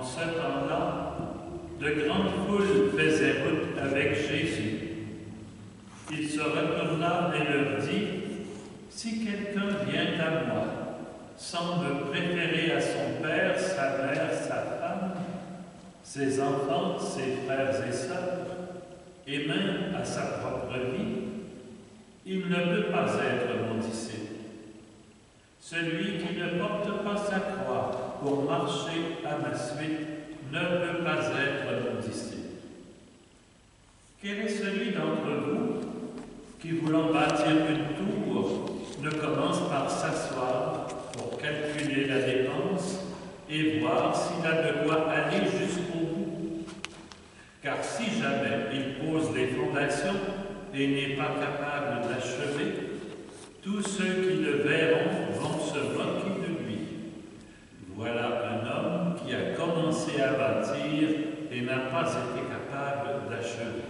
ce temps-là, de grandes foules faisaient route avec Jésus. Il se retourna et leur dit, « Si quelqu'un vient à moi, sans me préférer à son père, sa mère, sa femme, ses enfants, ses frères et sœurs, et même à sa propre vie, il ne peut pas être mon disciple. Celui qui ne porte pas sa croix pour marcher à ma suite ne peut pas être mon disciple. Quel est celui d'entre vous qui, voulant bâtir une tour, ne commence par s'asseoir pour calculer la dépense et voir s'il a de quoi aller jusqu'au bout? Car si jamais il pose les fondations et n'est pas capable d'achever, tous ceux qui le verront vont se moquer de lui. Voilà un homme qui a commencé à bâtir et n'a pas été capable d'achever.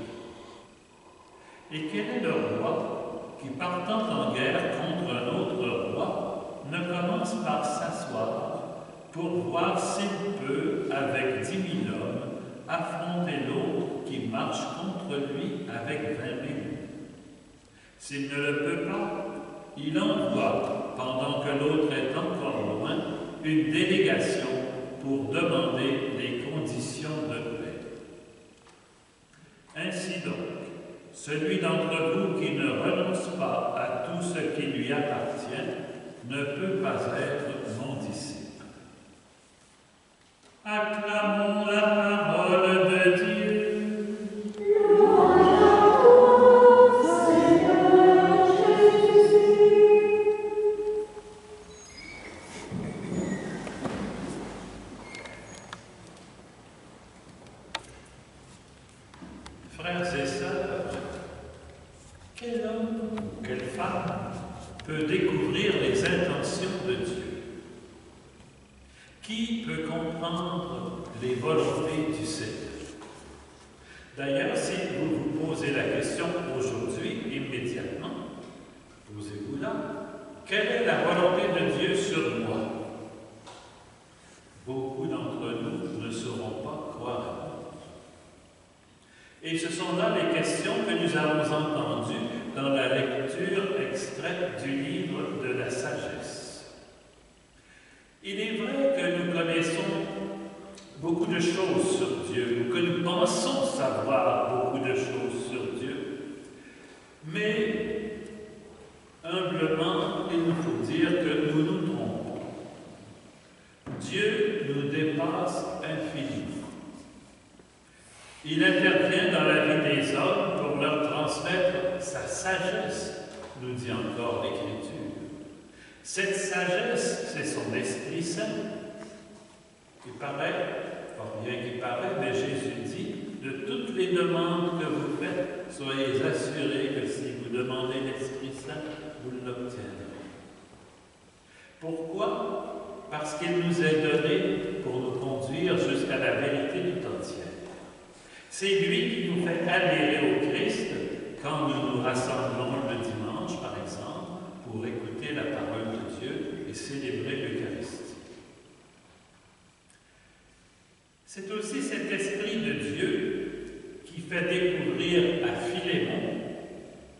Et quel est le roi qui, partant en guerre contre un autre roi, ne commence par s'asseoir pour voir s'il peut, avec 10 000 hommes, affronter l'autre qui marche contre lui avec 20 000? S'il ne le peut pas, il envoie, pendant que l'autre est encore loin, une délégation pour demander les conditions de paix. Ainsi donc, celui d'entre vous qui ne renonce pas à tout ce qui lui appartient ne peut pas être mon disciple. Acclamons la parole de Dieu. Frères et sœurs, quel homme ou quelle femme peut découvrir les intentions de Dieu? Qui peut comprendre les volontés du Seigneur? D'ailleurs, si vous vous posez la question aujourd'hui, immédiatement, posez-vous-la, quelle est la volonté de Dieu sur moi? Beaucoup d'entre nous ne sauront pas quoi répondre. Et ce sont là les questions que nous avons entendues dans la lecture extraite du livre de la sagesse. Il est vrai que nous connaissons beaucoup de choses sur Dieu, ou que nous pensons savoir beaucoup de choses sur Dieu, mais humblement, il nous faut dire que nous nous trompons. Dieu nous dépasse infiniment. Il intervient dans la vie des hommes pour leur transmettre sa sagesse, nous dit encore l'Écriture. Cette sagesse, c'est son Esprit Saint. Il paraît, fort bien qu'il paraît, mais Jésus dit, de toutes les demandes que vous faites, soyez assurés que si vous demandez l'Esprit Saint, vous l'obtiendrez. Pourquoi? Parce qu'il nous est donné pour nous conduire jusqu'à la vérité tout entière. C'est lui qui nous fait adhérer au Christ quand nous nous rassemblons le dimanche, par exemple, pour écouter la parole de Dieu et célébrer l'Eucharistie. C'est aussi cet Esprit de Dieu qui fait découvrir à Philémon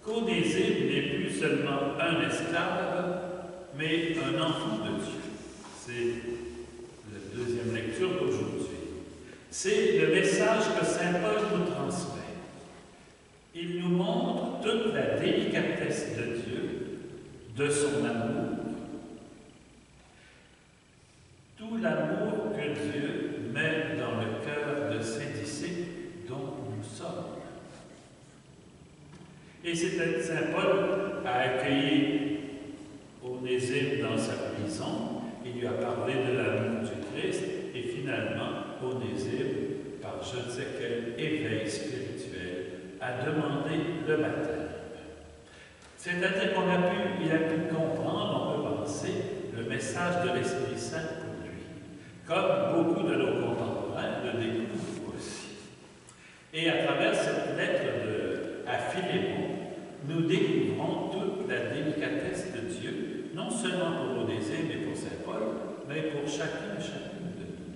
qu'Onésime n'est plus seulement un esclave, mais un enfant de Dieu. C'est la deuxième lecture d'aujourd'hui. C'est le message que saint Paul nous transmet. Il nous montre toute la délicatesse de Dieu, de son amour, tout l'amour que Dieu met dans le cœur de ses disciples dont nous sommes. Et c'est saint Paul a accueilli Onésime dans sa prison, il lui a parlé de l'amour du Christ, et finalement, Onésime, par je ne sais quel éveil spirituel, a demandé le baptême. C'est-à-dire qu'il a pu comprendre, on peut penser, le message de l'Esprit Saint pour lui, comme beaucoup de nos contemporains le découvrent aussi. Et à travers cette lettre à Philémon, nous découvrons toute la délicatesse de Dieu, non seulement pour Onésime et pour saint Paul, mais pour chacun et chacune de nous.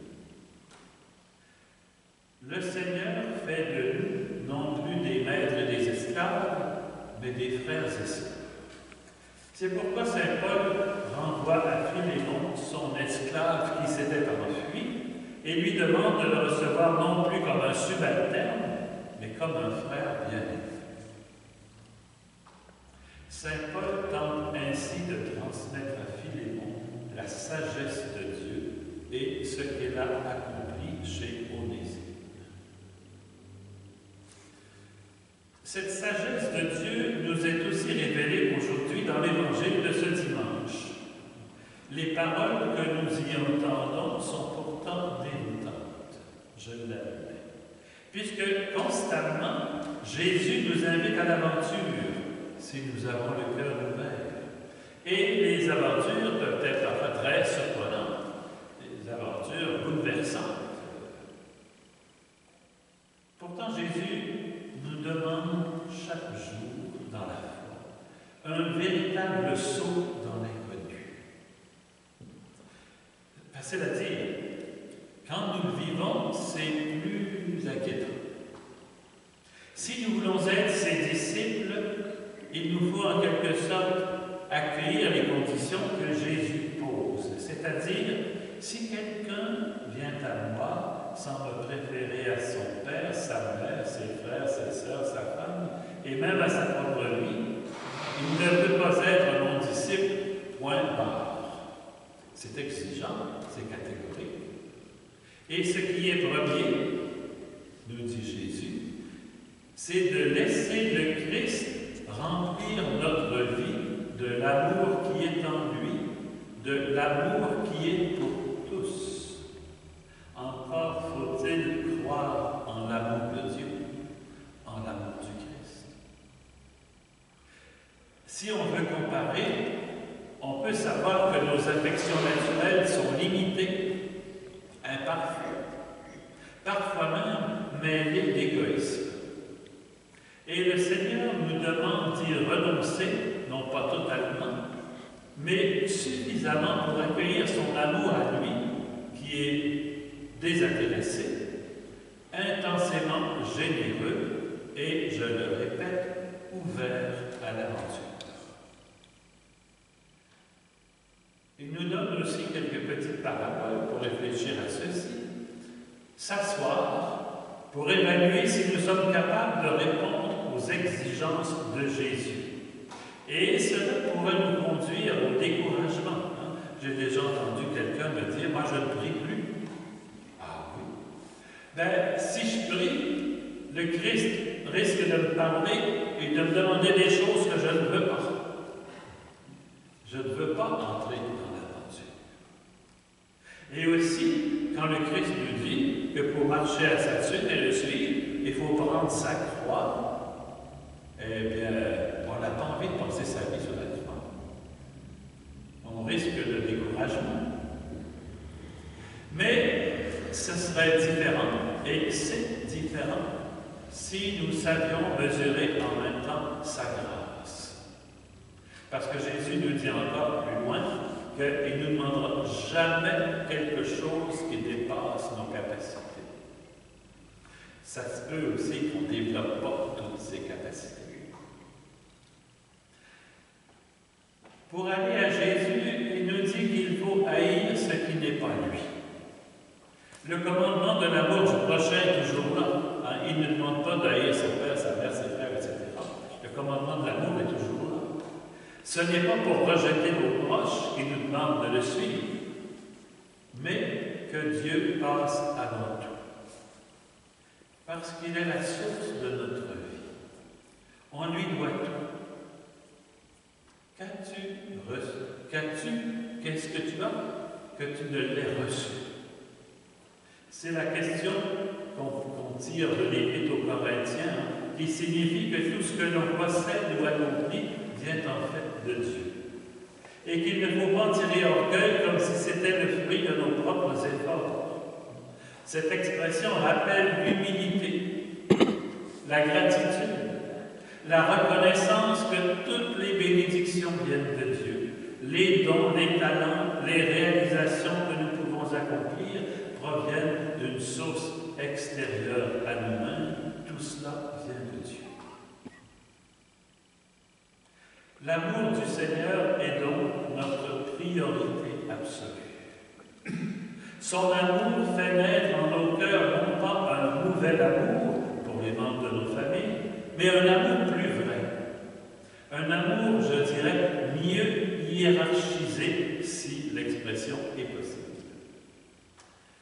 C'est pourquoi saint Paul renvoie à Philémon, son esclave qui s'était enfui, et lui demande de le recevoir non plus comme un subalterne, mais comme un frère bien-aimé. Saint Paul tente ainsi de transmettre à Philémon la sagesse de Dieu et ce qu'elle a accompli chez Onésime. Cette sagesse de Dieu nous est aussi révélée aujourd'hui dans l'Évangile de ce dimanche. Les paroles que nous y entendons sont pourtant déroutantes, je l'admets, puisque constamment, Jésus nous invite à l'aventure, si nous avons le cœur ouvert. Et les aventures peuvent être parfois très surprenantes, des aventures bouleversantes. Pourtant, Jésus nous demande chaque jour dans la foi un véritable saut dans l'inconnu. Facile à dire. Quand nous le vivons, c'est plus inquiétant. Si nous voulons être ses disciples, il nous faut en quelque sorte accueillir les conditions que Jésus pose. C'est-à-dire, si quelqu'un vient à moi sans me préférer à son père, sa mère, ses frères, ses sœurs, sa femme, et même à sa propre vie, il ne peut pas être mon disciple, point barre. C'est exigeant, c'est catégorique. Et ce qui est premier, nous dit Jésus, c'est de laisser le Christ remplir notre vie de l'amour qui est en lui, de l'amour qui est pour tous. Encore faut-il croire en l'amour de Dieu, en l'amour du Christ. Si on veut comparer, on peut savoir que nos affections naturelles sont limitées, imparfaites, parfois même mêlées d'égoïsme. Et le Seigneur nous demande d'y renoncer, non pas totalement, mais suffisamment pour accueillir son amour à lui, qui est désintéressé, intensément généreux et, je le répète, ouvert à l'aventure. Il nous donne aussi quelques petites paraboles pour réfléchir à ceci. S'asseoir pour évaluer si nous sommes capables de répondre aux exigences de Jésus. Et cela pourrait nous conduire au découragement. J'ai déjà entendu quelqu'un me dire « Moi, je ne prie plus. » Ah oui. Ben, si je prie, le Christ risque de me parler et de me demander des choses que je ne veux pas. Je ne veux pas entrer dans l'aventure. Et aussi, quand le Christ nous dit que pour marcher à sa suite et le suivre, il faut prendre sa croix, eh bien, on n'a pas envie de passer sa vie sur la croix. On risque le découragement. Mais ce serait différent, et c'est différent, si nous savions mesurer en même temps sa grâce. Parce que Jésus nous dit encore plus loin qu'il ne nous demandera jamais quelque chose qui dépasse nos capacités. Ça se peut aussi qu'on ne développe pas toutes ces capacités. Pour aller à Jésus, il nous dit qu'il faut haïr ce qui n'est pas lui. Le commandement de l'amour du prochain est toujours là. Il ne demande pas d'haïr son père, sa mère, ses frères, etc. Le commandement de l'amour est toujours là. Ce n'est pas pour rejeter nos proches qu'il nous demande de le suivre, mais que Dieu passe avant tout. Parce qu'il est la source de notre vie. On lui doit tout. Qu'as-tu reçu? Qu'est-ce que tu as que tu ne l'aies reçu? C'est la question qu'on tire de l'Épître aux Corinthiens, qui signifie que tout ce que l'on possède ou accomplit vient en fait de Dieu. Et qu'il ne faut pas en tirer orgueil comme si c'était le fruit de nos propres efforts. Cette expression rappelle l'humilité, la gratitude, la reconnaissance que toutes les bénédictions viennent de Dieu. Les dons, les talents, les réalisations que nous pouvons accomplir proviennent d'une source extérieure à nous-mêmes. Tout cela vient de Dieu. L'amour du Seigneur est donc notre priorité absolue. Son amour fait naître en nos cœurs non pas un nouvel amour pour les membres de nos familles, mais un amour plus vrai. Un amour, je dirais, mieux hiérarchisé, si l'expression est possible.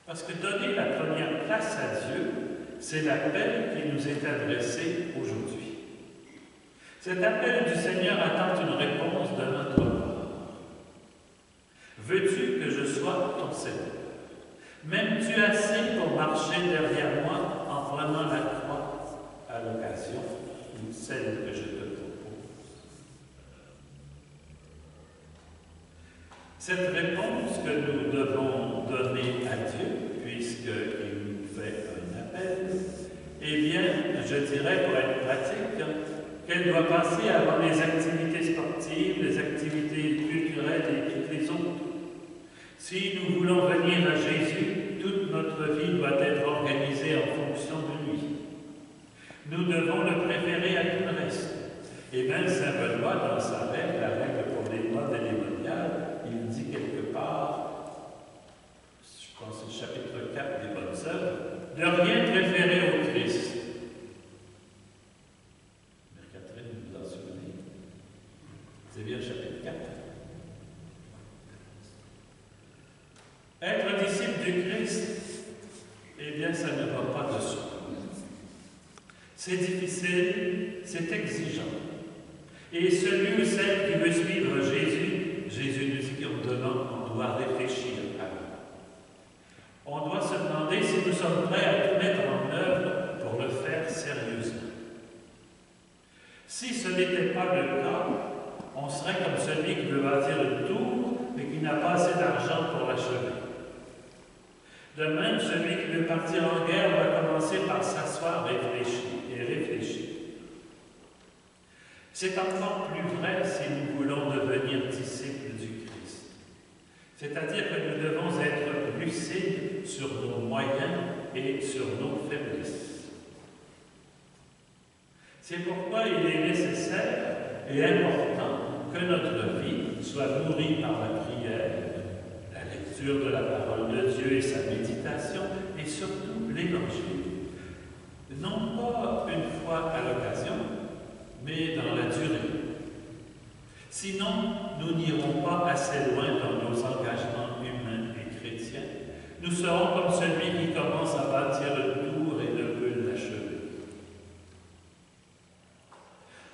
Parce que donner la première place à Dieu, c'est l'appel qui nous est adressé aujourd'hui. Cet appel du Seigneur attend une réponse de notre part. Veux-tu que je sois ton Seigneur? M'aimes-tu assez pour marcher derrière moi en prenant la croix à l'occasion ou celle que je te propose? Cette réponse que nous devons donner à Dieu, puisqu'il nous fait un appel, eh bien, je dirais pour être pratique, qu'elle doit passer avant les activités sportives, les activités culturelles et toutes les autres. Si nous voulons venir à Jésus, toute notre vie doit être organisée en fonction de lui. Nous devons le préférer à tout le reste. Et même Saint Benoît, dans sa règle, la règle pour les modes et les mondiales, il dit quelque part, je pense que c'est le chapitre 4 des Bonnes Œuvres, de rien préférer au Christ. C'est bien le chapitre 4. Être disciple du Christ, eh bien, ça ne va pas de soi. C'est difficile, c'est exigeant. Et celui ou celle qui veut suivre Jésus, Jésus nous dit qu'en donnant, on doit réfléchir à lui. On doit se demander si nous sommes prêts à tout mettre en œuvre pour le faire sérieusement. Si ce n'était pas le cas, on serait comme celui qui veut bâtir une tour, mais qui n'a pas assez d'argent pour l'achever. De même, celui qui veut partir en guerre va commencer par s'asseoir et réfléchir. C'est encore plus vrai si nous voulons devenir disciples du Christ. C'est-à-dire que nous devons être lucides sur nos moyens et sur nos faiblesses. C'est pourquoi il est nécessaire et important que notre vie soit nourrie par la prière, la lecture de la parole de Dieu et sa méditation, et surtout l'Évangile. Non pas une fois à l'occasion, mais dans la durée. Sinon, nous n'irons pas assez loin dans nos engagements humains et chrétiens. Nous serons comme celui qui commence à bâtir une tour et ne peut l'achever.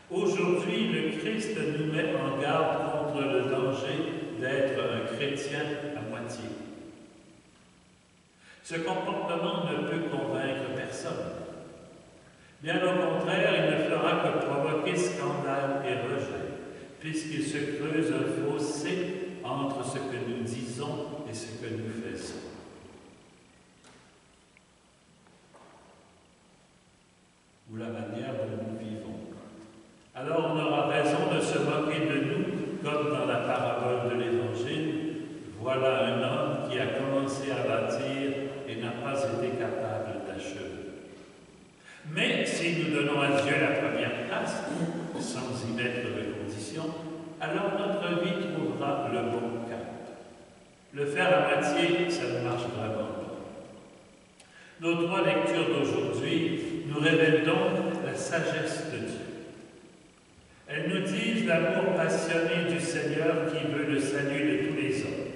Aujourd'hui, le Christ nous met en garde contre le danger d'être un chrétien à moitié. Ce comportement ne peut convaincre personne. Bien au contraire, il ne fera que provoquer scandale et rejet, puisqu'il se creuse un fossé entre ce que nous disons et ce que nous faisons. Ou la manière dont nous vivons. Alors on aura raison de se moquer de nous, comme dans la parabole de l'Évangile. Voilà un homme qui a commencé à bâtir et n'a pas été capable d'achever. Mais si nous donnons à Dieu la première place, sans y mettre de conditions, alors notre vie trouvera le bon cap. Le faire à moitié, ça ne marche vraiment pas. Nos trois lectures d'aujourd'hui nous révèlent donc la sagesse de Dieu. Elles nous disent l'amour passionné du Seigneur qui veut le salut de tous les hommes.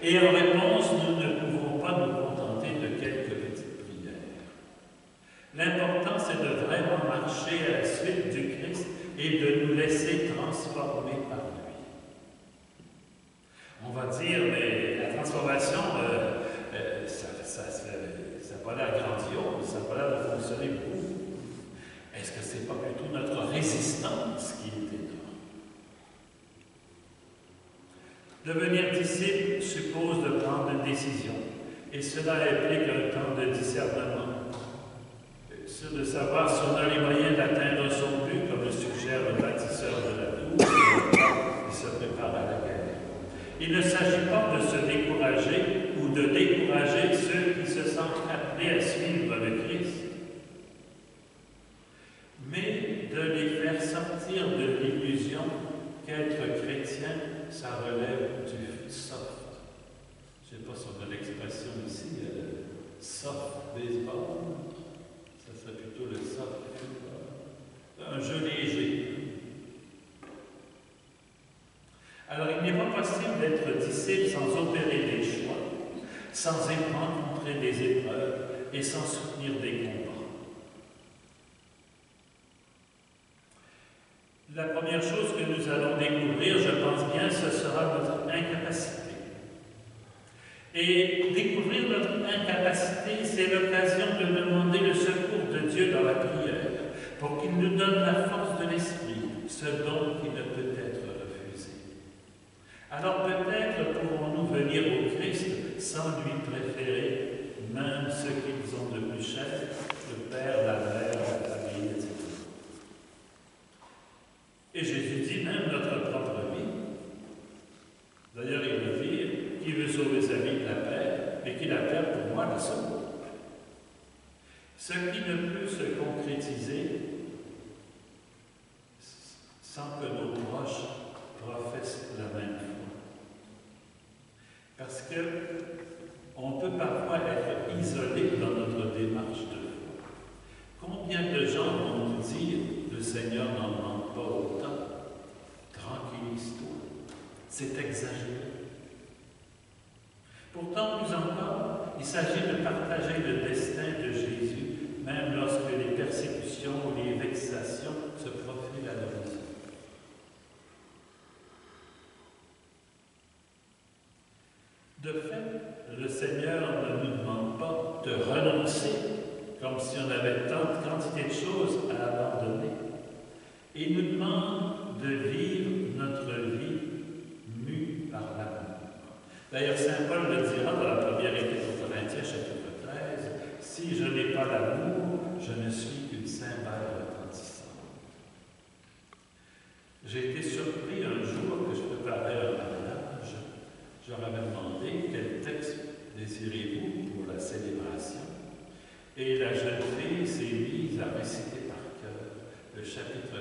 Et en réponse, nous ne pouvons pas nous contenter de quelques petites prières. L'important, c'est de vraiment marcher à la suite du Christ et de nous laisser transformer par lui. On va dire, mais la transformation, ça n'a pas l'air grandiose, ça n'a pas l'air de fonctionner beaucoup. Est-ce que ce n'est pas plutôt notre résistance qui est énorme? Devenir disciple suppose de prendre une décision, et cela implique un temps de discernement. C'est de savoir si on a les moyens d'atteindre son but, comme le suggère le bâtisseur de la tour, qui se prépare à la guerre. Il ne s'agit pas de se décourager ou de décourager ceux qui se sentent appelés à suivre le Christ, mais de les faire sortir de l'illusion soft baseball, ça serait plutôt le soft football, un jeu léger. Alors il n'est pas possible d'être disciple sans opérer des choix, sans rencontrer des épreuves et sans soutenir des combats. La première chose que nous allons découvrir, je pense bien, ce sera notre incapacité. Et découvrir notre incapacité, c'est l'occasion de demander le secours de Dieu dans la prière, pour qu'il nous donne la force de l'esprit, ce don qui ne peut être refusé. Alors peut-être pourrons-nous venir au Christ sans lui préférer même ce qu'ils ont de plus cher, le Père, la Mère, la famille, etc. Et Jésus dit même notre propre vie. D'ailleurs, il veut dire qui veut sauver sa vie la perd, et qui la perd pour moi la sauve. Ce qui ne peut se concrétiser sans que nos proches professent la même foi. Parce que on peut parfois être isolé dans notre démarche de foi. Combien de gens vont nous dire le Seigneur n'en demande pas autant? Tranquillise-toi. C'est exagéré. Pourtant, plus encore, il s'agit de partager le destin de Jésus, même lorsque les persécutions ou les vexations se profilent à l'horizon. De fait, le Seigneur ne nous demande pas de renoncer, comme si on avait tant de quantité de choses à abandonner. Il nous demande de vivre notre vie mue par l'amour. D'ailleurs, saint Paul le dira dans la première épître aux Corinthiens, chapitre 13, « Si je n'ai pas l'amour, je ne suis qu'une cymbale retentissante. » J'ai été surpris un jour que je préparais un mariage. Je leur avais demandé quel texte désirez-vous pour la célébration. Et la jeune fille s'est mise à réciter par cœur le chapitre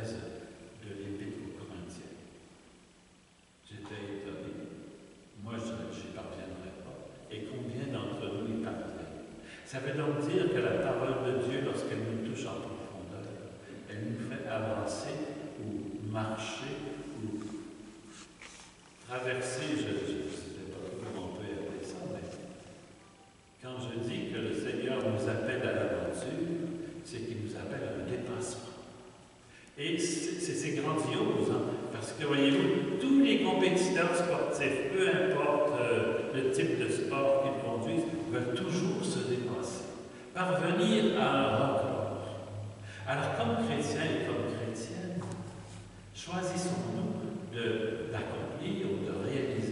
13 de l'Épître aux Corinthiens. J'étais étonné. Moi, je n'y parviendrai pas. Et combien d'entre nous y parviennent? Ça veut donc dire que la parole de Dieu, lorsqu'elle nous touche en profondeur, elle nous fait avancer ou marcher ou traverser, je ne sais pas comment on peut appeler ça, mais quand je dis que le Seigneur nous appelle à l'aventure, c'est qu'il nous appelle à un dépassement. Et c'est grandiose, hein, parce que, voyez-vous, tous les compétiteurs sportifs, peu importe le type de sport qu'ils conduisent, veulent toujours se dépasser, parvenir à un record. Alors, comme chrétiens et comme chrétiennes, choisissons-nous d'accomplir ou de réaliser